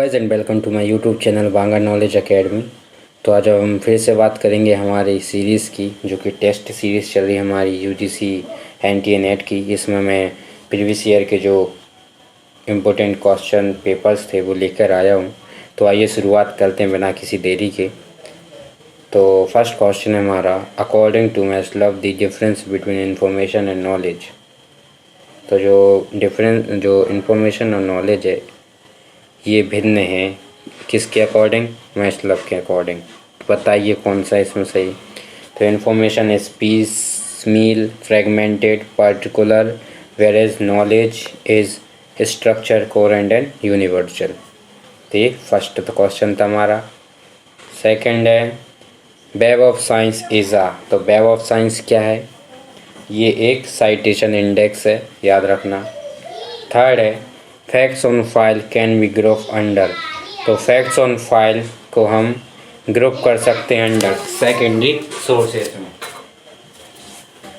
Guys and welcome to my YouTube channel Banga knowledge academy. तो आज हम फिर से बात करेंगे हमारी सीरीज़ की, जो कि टेस्ट सीरीज़ चल रही है हमारी यूजीसी एनटीए नेट की। इसमें मैं प्रीवियस ईयर के जो इम्पोर्टेंट क्वेश्चन पेपर्स थे वो लेकर आया हूँ। तो आइए शुरुआत करते हैं बिना किसी देरी के। तो फर्स्ट क्वेश्चन है हमारा, according to Maslow the difference between information and knowledge. तो जो इन्फॉर्मेशन और नॉलेज है ये भिन्न है किसके अकॉर्डिंग? मैस्लोव के अकॉर्डिंग। बताइए कौन सा इसमें सही। तो information is piecemeal, fragmented, particular, whereas knowledge is structure, coherent and universal. तो ये फर्स्ट तो क्वेश्चन था हमारा। सेकंड है web of science is a. तो वेब ऑफ साइंस क्या है? ये एक साइटेशन इंडेक्स है, याद रखना। थर्ड है facts on file can be group under. तो फैक्ट्स ऑन फाइल को हम ग्रुप कर सकते हैं अंडर सेकेंडरी सोर्सेस में।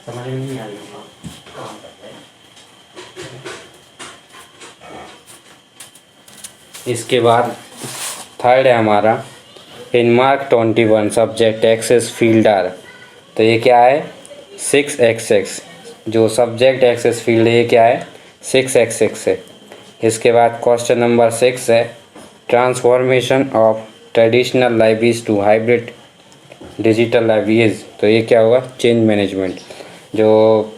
समझ में नहीं आ रही? इसके बाद थर्ड है हमारा in MARC 21 subject access field are. तो ये क्या है? 6xx। जो सब्जेक्ट एक्सेस फील्ड है ये क्या है? 6xx है। इसके बाद क्वेश्चन नंबर 6 है transformation of traditional libraries to hybrid digital libraries. तो ये क्या होगा? Change management. जो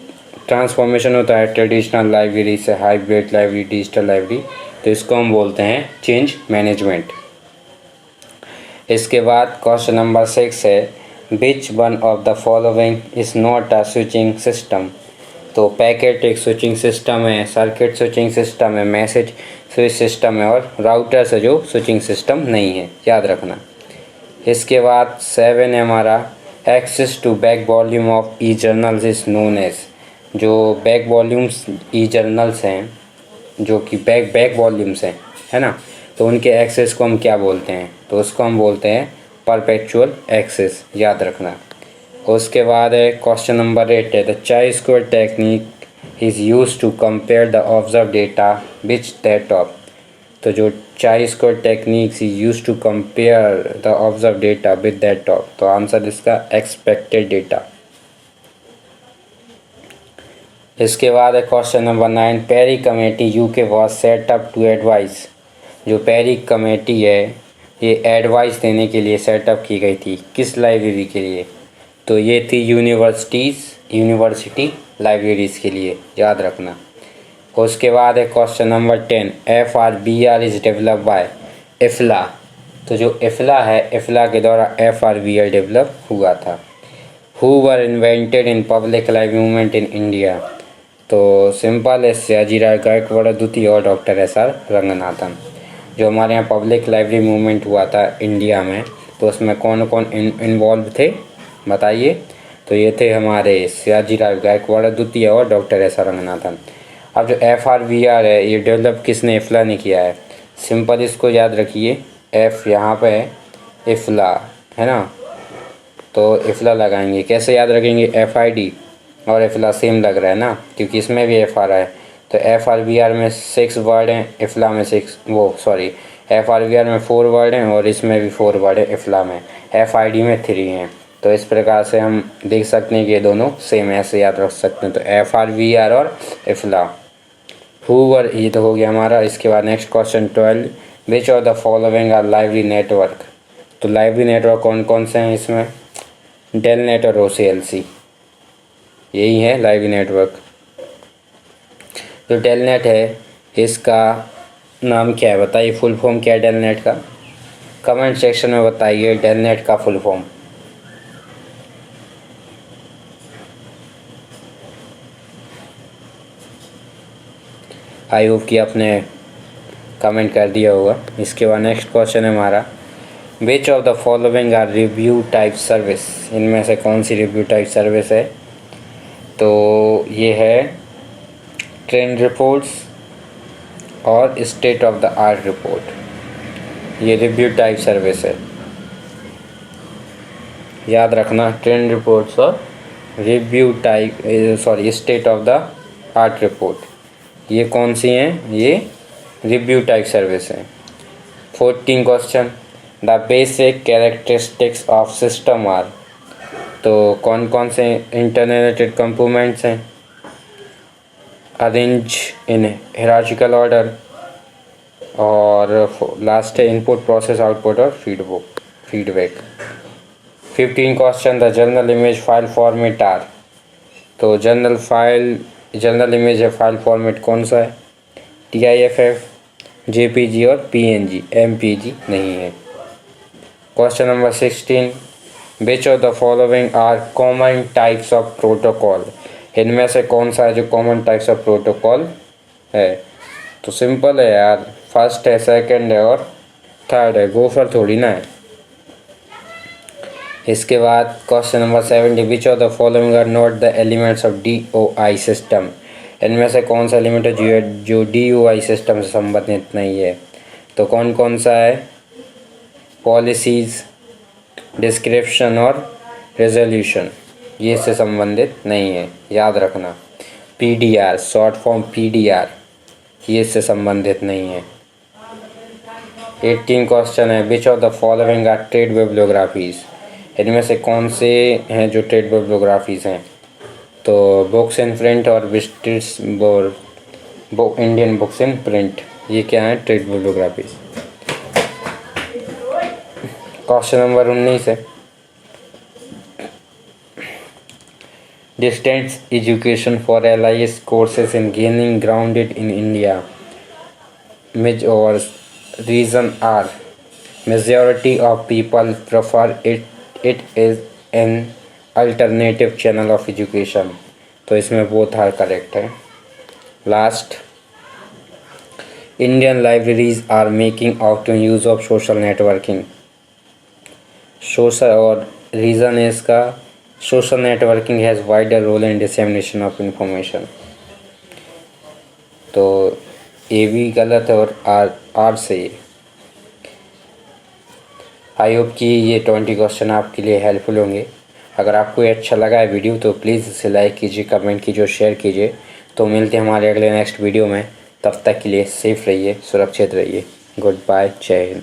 ट्रांसफॉर्मेशन होता है ट्रेडिशनल लाइब्रेरी से हाइब्रिड लाइब्रेरी, डिजिटल लाइब्रेरी, तो इसको हम बोलते हैं चेंज मैनेजमेंट। इसके बाद क्वेश्चन नंबर 6 है which one of the following is not a switching system. तो पैकेट एक स्विचिंग सिस्टम है, सर्किट स्विचिंग सिस्टम है, मैसेज स्विच सिस्टम है, और राउटर से जो स्विचिंग सिस्टम नहीं है, याद रखना। इसके बाद 7 है हमारा access to back volume of e journals is known as. जो बैक वॉल्यूम्स ई जर्नल्स हैं, जो कि बैक वॉल्यूम्स हैं, है ना, तो उनके एक्सेस को हम क्या बोलते हैं? तो उसको हम बोलते हैं परपेचुअल एक्सेस, याद रखना। उसके बाद है क्वेश्चन नंबर 8 है the chi square technique is use to compare the observe data which that of. तो जो chi square technique is use to compare the observe data with that of, तो answer इसका एक्सपेक्टेड डेटा। इसके बाद है question number 9 Perry committee UK was set up to advise. जो Perry committee है ये एडवाइस देने के लिए सेटअप की गई थी, किस लाइब्रेरी के लिए? तो ये थी यूनिवर्सिटी लाइब्रेरीज़ के लिए, याद रखना। उसके बाद है question number 10 FRBR is develop by IFLA. तो जो इफ्ला है, इफ्ला के द्वारा FRBR डेवलप हुआ था। Who were invented in public library movement in India. तो सिंपल है सयाजीराव गायकवाड़ द्वितीय और डॉक्टर SR रंगनाथन। जो हमारे यहाँ पब्लिक लाइब्रेरी मूवमेंट हुआ था इंडिया में, तो उसमें कौन कौन इन्वॉल्व थे बताइए? तो ये थे हमारे सयाजीराव गायकवाड़ द्वितीय और डॉक्टर SR रंगनाथन। अब जो FRBR है ये डेवलप किसने? इफ्ला ने किया है। सिंपल इसको याद रखिए, F यहाँ पे है, इफ्ला है ना, तो इफ्ला लगाएंगे। कैसे याद रखेंगे? FID और इफ्ला सेम लग रहा है ना, क्योंकि इसमें भी FR है। तो FRBR में 6 वर्ड हैं, इफ्ला में FRBR में 4 वर्ड हैं और इसमें भी 4 वर्ड है इफ्ला में। FID में 3 हैं। तो इस प्रकार से हम देख सकते हैं कि ये दोनों सेम, ऐसे याद रख सकते हैं। तो FRBR और इफ्ला। हूवर, ये तो हो गया हमारा। इसके बाद next question 12 which of the following are library network. तो लाइब्रेरी नेटवर्क कौन कौन से हैं इसमें? टेलनेट और OCLC, यही है लाइब्रेरी नेटवर्क। जो टेलनेट है इसका नाम क्या है बताइए? फुल फॉर्म क्या है टेलनेट का? कमेंट सेक्शन में बताइए टेलनेट का फुल फॉर्म। आई होप कि आपने कमेंट कर दिया होगा। इसके बाद नेक्स्ट क्वेश्चन है हमारा which of the following are review type service. इनमें से कौन सी रिव्यू टाइप सर्विस है? तो ये है ट्रेंड रिपोर्ट्स और state of the art report. ये रिव्यू टाइप सर्विस है, याद रखना। ट्रेंड रिपोर्ट्स और review type state of the art report, ये कौन सी हैं? ये रिव्यू टाइप सर्विस है। 14 question, the basic characteristics of system are. तो कौन कौन से इंटररिलेटेड कंपोनेंट्स हैं? अरेंज इन हियरार्चिकल ऑर्डर, और लास्ट है इनपुट, प्रोसेस, आउटपुट और feedback. 15 question, the general image file format are. तो जनरल इमेज है फाइल फॉर्मेट कौन सा है? TIFF, JPG और PNG, MPG नहीं है। Question number 16, which of the following are common types of protocol. इनमें से कौन सा है जो कॉमन टाइप्स ऑफ प्रोटोकॉल है? तो सिंपल है यार, फर्स्ट है, सेकंड है और थर्ड है, गोफर थोड़ी ना है। इसके बाद question number 70, which of the following are not the elements of DOI system. इनमें से कौन सा एलिमेंट है जो DOI सिस्टम से संबंधित नहीं है? तो कौन कौन सा है? पॉलिसीज़, डिस्क्रिप्शन और रेजोल्यूशन, ये इससे संबंधित नहीं है, याद रखना। PDR, शॉर्ट फॉर्म PDR, ये इससे संबंधित नहीं है। 18 क्वेश्चन है, which of the following are trade bibliographies. इनमें से कौन से हैं जो ट्रेड बिब्लियोग्राफीज़ हैं? तो बुक्स इन प्रिंट और visits Indian books in print, ये क्या है? Trade bibliographies. क्वेश्चन नंबर 19 है, distance education for LIS courses in gaining grounded in India मिज और reason are majority of people prefer it is an alternative channel of education. तो इसमें both are correct है। Last, Indian libraries are making optimum use of social networking. Social और reason है इसका, social networking has wider role in dissemination of information. तो ए भी गलत है और आर सही है। आई होप कि ये 20 क्वेश्चन आपके लिए हेल्पफुल होंगे। अगर आपको ये अच्छा लगा है वीडियो तो प्लीज़ इसे लाइक कीजिए, कमेंट कीजिए और शेयर कीजिए। तो मिलते हैं हमारे अगले नेक्स्ट वीडियो में, तब तक के लिए सेफ रहिए, सुरक्षित रहिए। गुड बाय, जय हिंद।